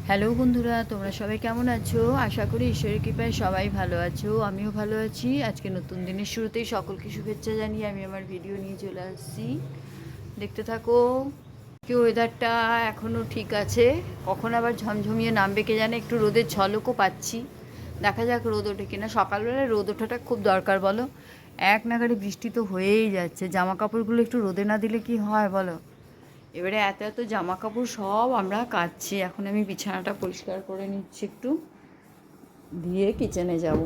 Hello বন্ধুরা, তোমরা সবাই কেমন আছো? আশা করি ঈশ্বরের কৃপায় সবাই ভালো আছো। আমিও ভালো আছি। আজকে নতুন দিনের শুরুতেই সকলকে শুভেচ্ছা জানিয়ে আমি আমার ভিডিও নিয়ে চলে আসছি। দেখতে থাকো। কি ওয়েদারটা এখনও ঠিক আছে, কখন আবার ঝমঝমিয়ে নামবে কে জানে। একটু রোদের ঝলকও পাচ্ছি, দেখা যাক রোদ ওঠে কিনা। সকালবেলায় রোদ ওঠাটা খুব দরকার বলো। এক নাগাড়ে বৃষ্টি তো হয়েই যাচ্ছে, জামা কাপড়গুলো একটু রোদে না দিলে কি হয় বলো। এবারে এত এত জামা কাপড় সব আমরা কাচ্ছি। এখন আমি বিছানাটা পরিষ্কার করে নিচ্ছি একটু, দিয়ে কিচেনে যাব।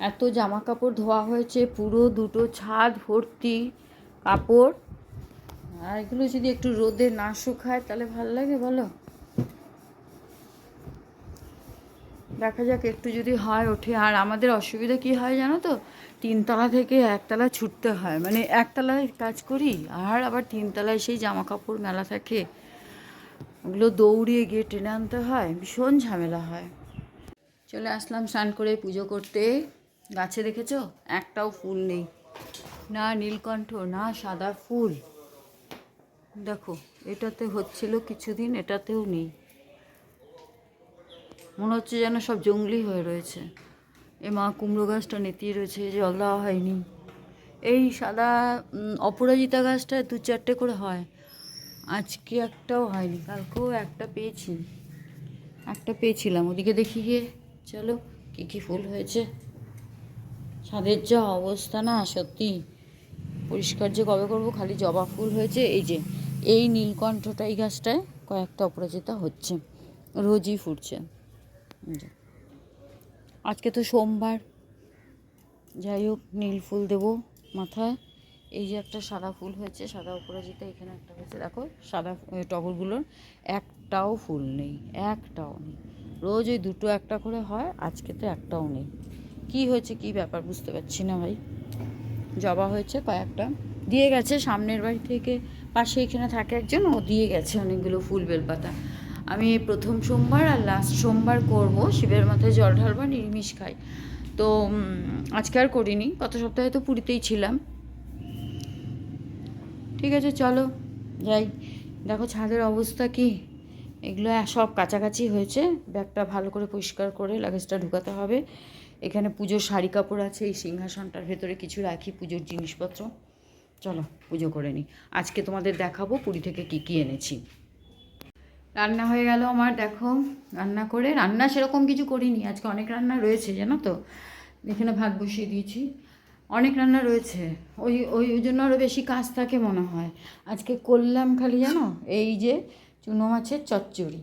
এত জামা কাপড় ধোয়া হয়েছে, পুরো দুটো ছাদ ভর্তি কাপড়। আর এগুলো যদি একটু রোদে না শুকায় তাহলে ভাল লাগে বলো। দেখা যাক একটু যদি হয় ওঠে। আর আমাদের অসুবিধা কি হয় জানো তো, তিনতলা থেকে একতলা ছুটতে হয়, মানে একতলায় কাজ করি আর আবার তিনতলায় সেই জামা কাপড় মেলা থাকে, ওগুলো দৌড়িয়ে গিয়ে টেনে আনতে হয়, ভীষণ ঝামেলা হয়। চলে আসলাম স্নান করে পুজো করতে। গাছে দেখেছো একটাও ফুল নেই, না নীলকণ্ঠ না সাদা ফুল। দেখো এটাতে হচ্ছিল কিছুদিন, এটাতেও নেই। মনে হচ্ছে যেন সব জঙ্গলি হয়ে রয়েছে। এ মা, কুমড়ো গাছটা নেতিয়ে রয়েছে, জল দেওয়া হয়নি। এই সাদা অপরাজিতা গাছটায় 2-4টে করে হয়, আজকে একটাও হয়নি। কালকেও একটা পেয়েছিলাম, ওদিকে দেখি গিয়ে। চলো কী কী ফুল হয়েছে। ছাদের যা অবস্থা না, সত্যি পরিষ্কার যে কবে করবো। খালি জবা ফুল হয়েছে, এই যে এই নীলকণ্ঠটা এই গাছটায় কয়েকটা অপরাজিতা হচ্ছে, রোজই ফুটছে। আজকে তো সোমবার, যাই হোক নীল ফুল দেবো মাথায়। এই যে একটা সাদা ফুল হয়েছে, সাদা অপরাজিতা এখানে একটা হয়েছে, দেখো সাদা টগরগুলোর একটাও ফুল নেই, একটাও নেই। রোজ ওই দুটো একটা করে হয়, আজকে তো একটাও নেই। কি হয়েছে, কি ব্যাপার বুঝতে পারছি না ভাই। জবা হয়েছে কয়েকটা, দিয়ে গেছে সামনের বাড়ি থেকে, পাশে এখানে থাকে একজন, ও দিয়ে গেছে অনেকগুলো ফুল বেলপাতা। আমি প্রথম সোমবার আর লাস্ট সোমবার করব, শিবের মাথায় জল ঢালবা, নিরামিষ খাই। তো আজকে আর করিনি, গত সপ্তাহে তো পুরীতেই ছিলাম। ঠিক আছে চলো যাই। দেখো ছাদের অবস্থা কি। এগুলো সব কাছাকাছি হয়েছে, ব্যাগটা ভালো করে পরিষ্কার করে লাগেজটা ঢুকাতে হবে। এখানে পুজোর শাড়ি কাপড় আছে, এই সিংহাসনটার ভেতরে কিছু রাখি পুজোর জিনিসপত্র। চলো পুজো করে নিই। আজকে তোমাদের দেখাবো পুরী থেকে কী কী এনেছি। রান্না হয়ে গেল আমার, দেখো। রান্না সেরকম কিছু করিনি আজকে, অনেক রান্না রয়েছে জানো তো। এখানে ভাত বসিয়ে দিয়েছি, অনেক রান্না রয়েছে। ওই ওই জন্য আরও বেশি কাজ থাকে মনে হয়। আজকে করলাম খালি জানো এই যে চুনো মাছের চচ্চড়ি,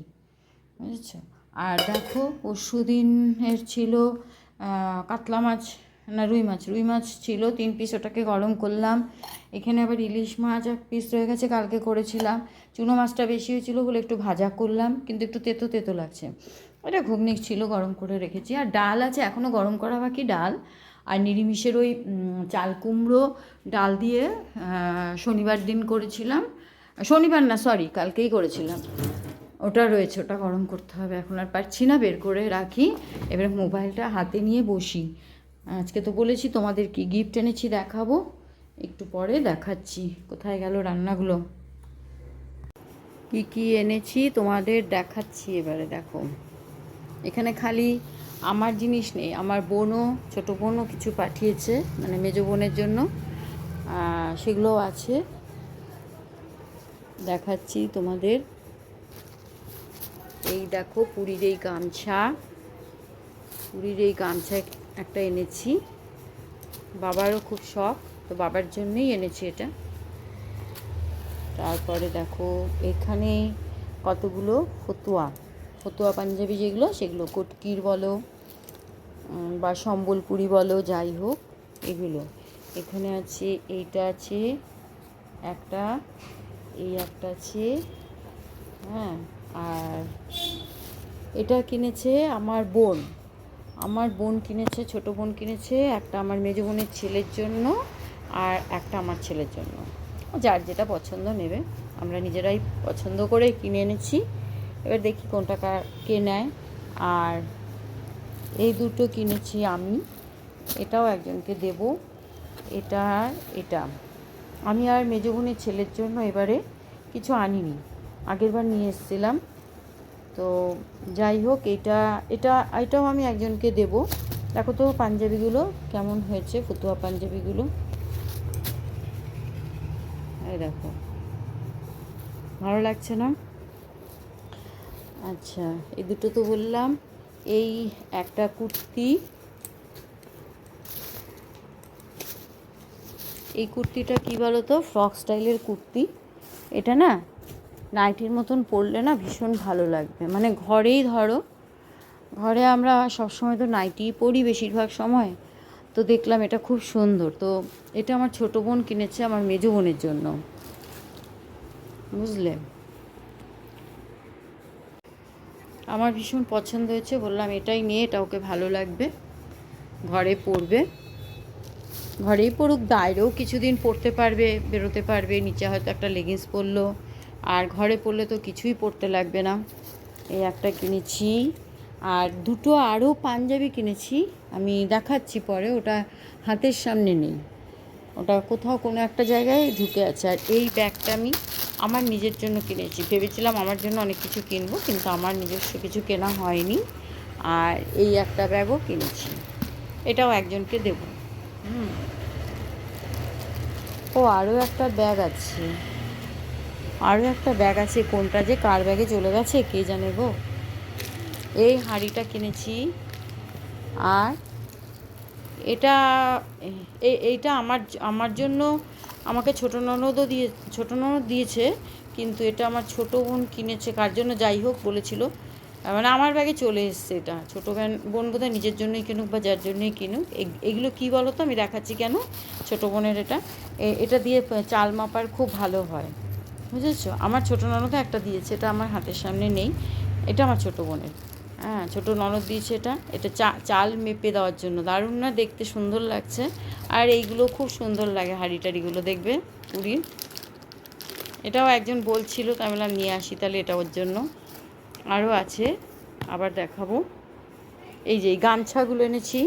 বুঝেছো। আর দেখো পরশু দিনের ছিল কাতলা মাছ, না রুই মাছ ছিল 3 পিস, ওটাকে গরম করলাম। এখানে আবার ইলিশ মাছ 1 পিস রয়ে গেছে, কালকে করেছিলাম। চুনো মাছটা বেশি হয়েছিল বলে একটু ভাজা করলাম, কিন্তু একটু তেতো তেতো লাগছে। ওটা ঘুগনি ছিল, গরম করে রেখেছি। আর ডাল আছে এখনও গরম করা বাকি, ডাল। আর নিরামিষের ওই চাল কুমড়ো ডাল দিয়ে শনিবার দিন করেছিলাম, শনিবার না সরি কালকেই করেছিলাম, ওটা রয়েছে, ওটা গরম করতে হবে। এখন আর পারছি না, বের করে রাখি। এবারে মোবাইলটা হাতে নিয়ে বসি। আজকে তো বলেছি তোমাদের কি গিফট এনেছি দেখাবো, একটু পরে দেখাচ্ছি। কোথায় গেল রান্নাগুলো, কি কি এনেছি তোমাদের দেখাচ্ছি। এবারে দেখো এখানে খালি আমার জিনিস নেই, আমার বোনও, ছোটো বোনও কিছু পাঠিয়েছে, মানে মেজো বোনের জন্য, সেগুলোও আছে, দেখাচ্ছি তোমাদের। এই দেখো পুরীর এই গামছা একটা এনেছি, বাবারও খুব শখ, তো বাবার জন্যই এনেছি এটা। তারপরে দেখো এখানে কতগুলো ফতুয়া পাঞ্জাবি, যেগুলো সেগুলো কটকির বলো বা সম্বলপুরি বলো, যাই হোক এগুলো। এখানে আছে, এইটা আছে একটা, এই একটা আছে, হ্যাঁ। আর এটা কিনেছে আমার বোন কিনেছে, ছোটো বোন কিনেছে একটা, আমার মেজো বোনের ছেলের জন্য, আর একটা আমার ছেলের জন্য। যার যেটা পছন্দ নেবে, আমরা নিজেরাই পছন্দ করে কিনে এনেছি। এবার দেখি কোনটা কে নেয়। আর এই দুটো কিনেছি আমি, এটাও একজনকে দেব। এটা আমি আর মেজো বোনের ছেলের জন্য এবারে কিছু আনিনি, আগেরবার নিয়ে এসেছিলাম। তো যাই হোক, এটাও আমি একজনকে দেব। দেখো তো পাঞ্জাবিগুলো কেমন হয়েছে, ফতুয়া পাঞ্জাবিগুলো, এই দেখো, ভালো লাগছে না? আচ্ছা, এই দুটো তো বললাম। এই একটা কুর্তি, এই কুর্তিটা কী বলো তো, ফ্রক স্টাইলের কুর্তি। এটা না নাইটির মতন পরলে না ভীষণ ভালো লাগবে, মানে ঘরেই ধরো, ঘরে আমরা সবসময় তো নাইটিই পরি বেশিরভাগ সময়, তো দেখলাম এটা খুব সুন্দর। তো এটা আমার ছোটো বোন কিনেছে আমার মেজো বোনের জন্য, বুঝলে? আমার ভীষণ পছন্দ হয়েছে, বললাম এটাই নিয়ে, এটা ওকে ভালো লাগবে, ঘরে পরবে, ঘরেই পরুক, বাইরেও কিছুদিন পরতে পারবে, বেরোতে পারবে, নিচে হয়তো একটা লেগিংস পরলো, আর ঘরে পরলে তো কিছুই পরতে লাগবে না। এই একটা কিনেছি, আর দুটো আরও পাঞ্জাবি কিনেছি, আমি দেখাচ্ছি পরে, ওটা হাতের সামনে নেই, ওটা কোথাও কোনো একটা জায়গায় ঢুকে আছে। আর এই ব্যাগটা আমি আমার নিজের জন্য কিনেছি, ভেবেছিলাম আমার জন্য অনেক কিছু কিনবো, কিন্তু আমার নিজস্ব কিছু কেনা হয়নি। আর এই একটা ব্যাগও কিনেছি, এটাও একজনকে দেবো। ও আরও একটা ব্যাগ আছে, আরও একটা ব্যাগ আছে, কোনটা যে কার ব্যাগে চলে গেছে কে জানে গো। এই হাঁড়িটা কিনেছি, আর এটা এইটা আমার আমার জন্য আমাকে ছোটো ননদ দিয়েছে, কিন্তু এটা আমার ছোটো বোন কিনেছে, কার জন্য যাই হোক বলেছিল, মানে আমার ব্যাগে চলে এসছে। এটা ছোটো বোন বোধহয় নিজের জন্যই কিনুক বা যার জন্যই কিনুক। এগুলো কী বলো তো, আমি দেখাচ্ছি কেন। ছোটো বোনের এটা দিয়ে চাল মাপার খুব ভালো হয়, বুঝেছো? আমার ছোটো ননদও একটা দিয়েছে, এটা আমার হাতের সামনে নেই, এটা আমার ছোটো বোনের। হ্যাঁ, ছোটো ননদ দিয়েছে এটা চাল মেপে দেওয়ার জন্য। দারুণ না, দেখতে সুন্দর লাগছে। আর এইগুলো খুব সুন্দর লাগে, হাঁড়ি টাড়িগুলো দেখবে পুরীর। এটাও একজন বলছিল, তাই বললাম নিয়ে আসি তাহলে, এটা ওর জন্য। আরও আছে, আবার দেখাবো। এই যে এই গামছাগুলো এনেছি,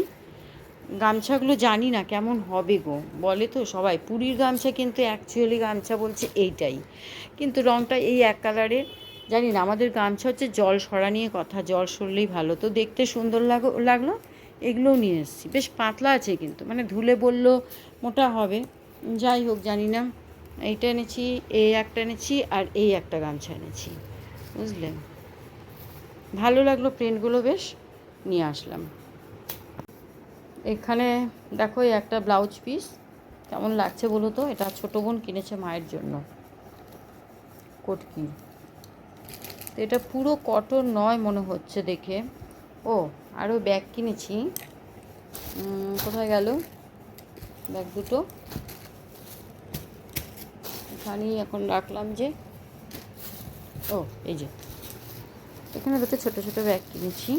গামছাগুলো জানি না কেমন হবে গো, বলে তো সবাই পুরীর গামছা, কিন্তু অ্যাকচুয়ালি গামছা বলছে এইটাই, কিন্তু রঙটা এই এক কালারের। জানি না, আমাদের গামছা হচ্ছে জল সরা নিয়ে কথা, জল সরলেই ভালো, তো দেখতে সুন্দর লাগলো। এগুলোও নিয়ে এসেছি, বেশ পাতলা আছে, কিন্তু মানে ধুলে বললো মোটা হবে, যাই হোক জানি না। এইটা এনেছি, এই একটা এনেছি, আর এই একটা গামছা এনেছি, বুঝলে? ভালো লাগলো প্রিন্টগুলো, বেশ, নিয়ে আসলাম। এখানে দেখো, এই একটা ব্লাউজ পিস, কেমন লাগছে বলো তো? এটা ছোটো বোন কিনেছে মায়ের জন্য, কটকি। তো এটা পুরো কটন নয় মনে হচ্ছে দেখে। ও আরও ব্যাগ কিনেছি, কোথায় গেল ব্যাগ দুটো? এখানেই এখন রাখলাম যে, ও এই যে, এখানে দুটো ছোটো ছোটো ব্যাগ কিনেছি,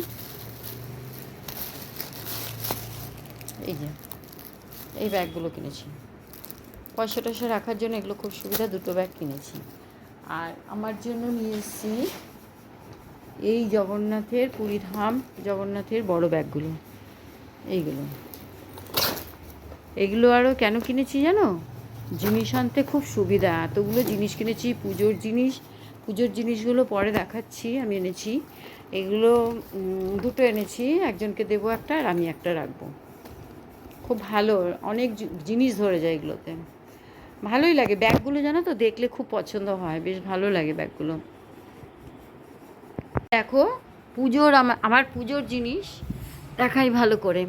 এই যে এই ব্যাগগুলো কিনেছি, পয়সা টয়সা রাখার জন্য এগুলো খুব সুবিধা, দুটো ব্যাগ কিনেছি। আর আমার জন্য নিয়ে এসেছি এই জগন্নাথের, পুরীধাম জগন্নাথের বড় ব্যাগগুলো, এগুলো আরও কেন কিনেছি জানো? জিনিস আনতে খুব সুবিধা, এতগুলো জিনিস কিনেছি, পুজোর জিনিসগুলো পরে দেখাচ্ছি। আমি এনেছি এগুলো, দুটো এনেছি, একজনকে দেবো একটা, আর আমি একটা রাখবো। খুব ভালো, অনেক জিনিস ধরে যায় এগুলোতে, ভালোই লাগে ব্যাগগুলো, জানো তো, দেখলে খুব পছন্দ হয়, বেশ ভালো লাগে ব্যাগগুলো। দেখো আমার পুজোর জিনিস দেখাই ভালো করে।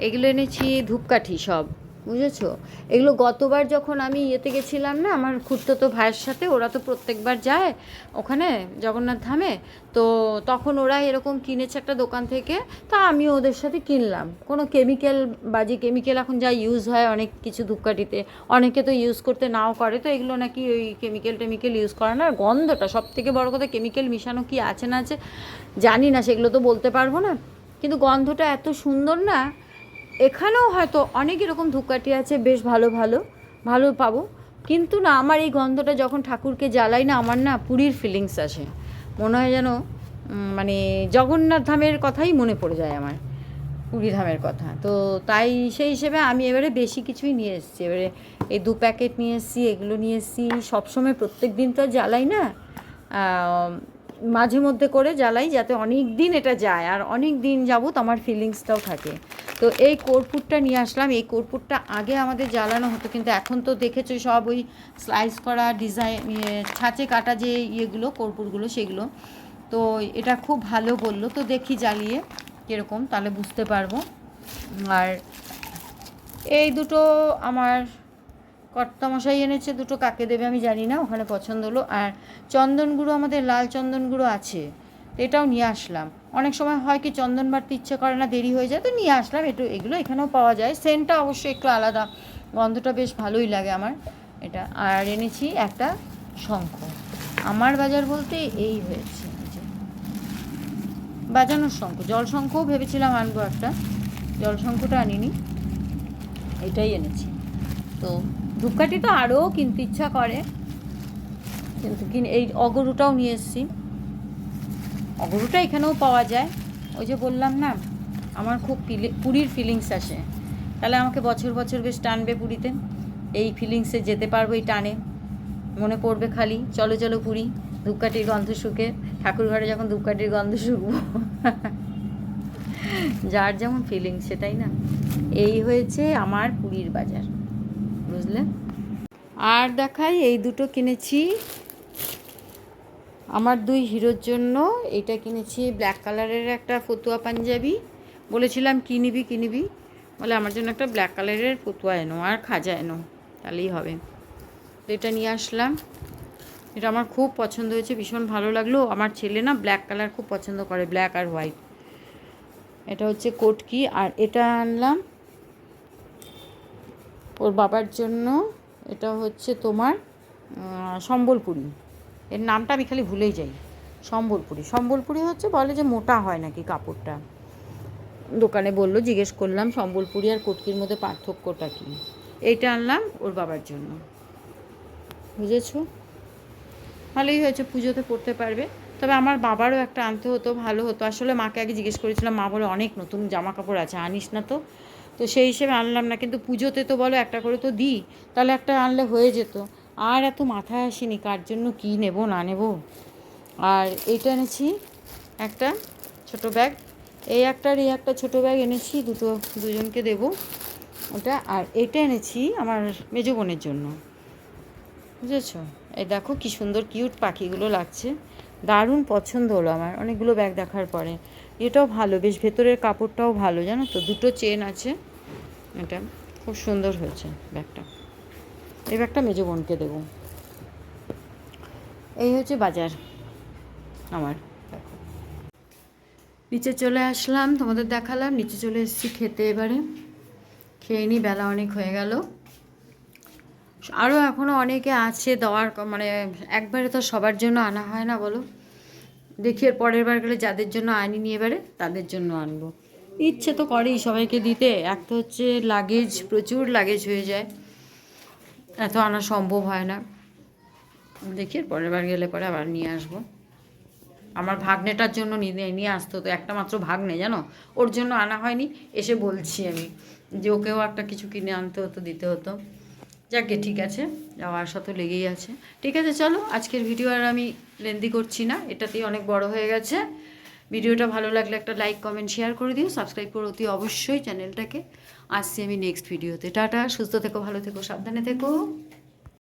এগুলো এনেছি ধূপকাঠি সব, বুঝেছো? এগুলো গতবার যখন আমি ইয়েতে গেছিলাম না আমার খুড়তো ভাইয়ের সাথে, ওরা তো প্রত্যেকবার যায় ওখানে জগন্নাথ ধামে, তো তখন ওরা এরকম কিনেছে একটা দোকান থেকে, তা আমিও ওদের সাথে কিনলাম। কোনো বাজে কেমিক্যাল এখন যা ইউজ হয় অনেক কিছু ধূপকাঠিতে, অনেকে তো ইউজ করতে নাও করে, তো এগুলো নাকি ওই টেমিক্যাল ইউজ করে না। আর গন্ধটা সব থেকে বড়ো কথা, কেমিক্যাল মিশানো কি আছে না আছে জানি না, সেগুলো তো বলতে পারবো না, কিন্তু গন্ধটা এত সুন্দর না। এখানেও হয়তো অনেক এরকম ধূপকাঠি আছে, বেশ ভালো পাবো, কিন্তু না, আমার এই গন্ধটা যখন ঠাকুরকে জ্বালাই না, আমার না পুরীর ফিলিংস আসে, মনে হয় যেন মানে জগন্নাথ ধামের কথাই মনে পড়ে যায় আমার, পুরী ধামের কথা। তো তাই সেই হিসেবে আমি এবারে বেশি কিছুই নিয়ে এসেছি, এবারে এই 2 প্যাকেট নিয়ে এসেছি, এগুলো নিয়ে এসেছি। সবসময় প্রত্যেক দিন তো আর জ্বালাই না, মাঝে মধ্যে করে জ্বালাই, যাতে অনেক দিন এটা যায় আর অনেক দিন যাবত আমার ফিলিংসটাও থাকে। তো এই কর্পূরটা নিয়ে আসলাম। এই কর্পূরটা আগে আমাদের জ্বালানো হতো, কিন্তু এখন তো দেখেছো সব ওই স্লাইস করা ডিজাইন, ছাঁচে কাটা যে ইয়েগুলো কর্পূরগুলো সেগুলো। তো এটা খুব ভালো বললো, তো দেখি জ্বালিয়ে কীরকম, তাহলে বুঝতে পারবো। আর এই দুটো আমার কর্তামশাই এনেছে, দুটো কাকে দেবে আমি জানি না, ওখানে পছন্দ হলো। আর চন্দন গুঁড়ো, আমাদের লাল চন্দন গুঁড়ো আছে, তো এটাও নিয়ে আসলাম। অনেক সময় হয় কি চন্দন বাড়তে ইচ্ছে করে না, দেরি হয়ে যায়, তো নিয়ে আসলাম। এগুলো এখানেও পাওয়া যায়, সেন্টটা অবশ্যই একটু আলাদা, গন্ধটা বেশ ভালোই লাগে আমার এটা। আর এনেছি একটা শঙ্খ। আমার বাজার বলতে এই হয়েছে, বাজানোর শঙ্খ। জল শঙ্খও ভেবেছিলাম আনবো একটা, জল শঙ্খটা আনিনি, এটাই এনেছি। তো ধূপকাঠি তো আরও কিনতে ইচ্ছা করে, কিন্তু এই অগরুটাও নিয়ে এসেছি। অগরুটা এখানেও পাওয়া যায়। ওই যে বললাম না, আমার খুব পুরীর ফিলিংস আসে, তাহলে আমাকে বছর বছর বেশ টানবে পুরীতে। এই ফিলিংসে যেতে পারবো, এই টানে মনে পড়বে খালি চলো চলো পুরী, ধূপকাঠির গন্ধ শুকে। ঠাকুর ঘরে যখন ধূপকাঠির গন্ধ শুকবো, যার যেমন ফিলিংস সেটাই না। এই হয়েছে আমার পুরীর বাজার, বুঝলে। আর দেখাই, এই দুটো কিনেছি আমার দুই হিরোর জন্য। এটা কিনেছি ব্ল্যাক কালারের একটা ফতুয়া পাঞ্জাবি, বলেছিলাম কী নিবি, বলে আমার জন্য একটা ব্ল্যাক কালারের ফতুয়া এনো আর খাজা এনো, তাহলেই হবে। তো এটা নিয়ে আসলাম। এটা আমার খুব পছন্দ হয়েছে, ভীষণ ভালো লাগলো। আমার ছেলে না ব্ল্যাক কালার খুব পছন্দ করে, ব্ল্যাক আর হোয়াইট। এটা হচ্ছে কোটকি। আর এটা আনলাম ওর বাবার জন্য, এটা হচ্ছে তোমার সম্বলপুরি। এর নামটা আমি খালি ভুলেই যাই। সম্বলপুরি হচ্ছে, বলে যে মোটা হয় নাকি কাপড়টা, দোকানে বললো, জিজ্ঞেস করলাম সম্বলপুরি আর কোটকির মধ্যে পার্থক্যটা কী। এইটা আনলাম ওর বাবার জন্য, বুঝেছো। ভালোই হয়েছে, পুজোতে পরতে পারবে। তবে আমার বাবারও একটা আনতে হতো, ভালো হতো। আসলে মাকে আগে জিজ্ঞেস করেছিলাম, মা বলে অনেক নতুন জামা কাপড় আছে, আনিস না তো। তো সেই হিসেবে আনলাম না, কিন্তু পুজোতে তো বলো একটা করে তো দিই, তাহলে একটা আনলে হয়ে যেত। আর এত মাথায় আসেনি কার জন্য কী নেব না নেব। আর এইটা এনেছি একটা ছোট ব্যাগ, এই একটা ছোট ব্যাগ এনেছি, দুজনকে দেব ওটা। আর এটা এনেছি আমার মেজো বোনের জন্য, বুঝেছো। এই দেখো কি সুন্দর কিউট পাখিগুলো লাগছে, দারুণ পছন্দ হলো আমার অনেকগুলো ব্যাগ দেখার পরে। এটাও ভালো, বেশ ভেতরের কাপড়টাও ভালো, জানো তো, দুটো চেন আছে, এটা খুব সুন্দর হয়েছে ব্যাগটা। এই ব্যাগটা মেজো বোনকে দেবো। এই হচ্ছে বাজার আমার। নিচে চলে আসলাম, তোমাদের দেখালাম, নিচে চলে এসেছি খেতে। এবারে খেয়ে নিই, বেলা অনেক হয়ে গেল। আরও এখনও অনেকে আছে দেওয়ার, মানে একবারে তো সবার জন্য আনা হয় না বলো। দেখি এর পরের বার গেলে যাদের জন্য আনিনি এবারে, তাদের জন্য আনবো। ইচ্ছে তো করেই সবাইকে দিতে, এক তো হচ্ছে লাগেজ, প্রচুর লাগেজ হয়ে যায়, এত আনা সম্ভব হয় না। দেখি এর পরের বার গেলে পরে আবার নিয়ে আসবো। আমার ভাগ্নেটার জন্য নিয়ে আসতে হতো, একটা মাত্র ভাগ্নে জানো, ওর জন্য আনা হয়নি। এসে বলছি আমি যে ওকেও একটা কিছু কিনে আনতে হতো, দিতে হতো। যাকে ঠিক আছে, যাওয়া আসা তো লেগেই আছে। ঠিক আছে, চলো আজকের ভিডিও আর আমি লেন্দি করছি না, এটাতেই অনেক বড় হয়ে গেছে। ভিডিওটা ভালো লাগলে একটা লাইক কমেন্ট শেয়ার করে দিও, সাবস্ক্রাইব করো অতি অবশ্যই চ্যানেলটাকে। আসছি আমি নেক্সট ভিডিওতে। টাটা, সুস্থ থেকো, ভালো থেকো, সাবধানে থেকো।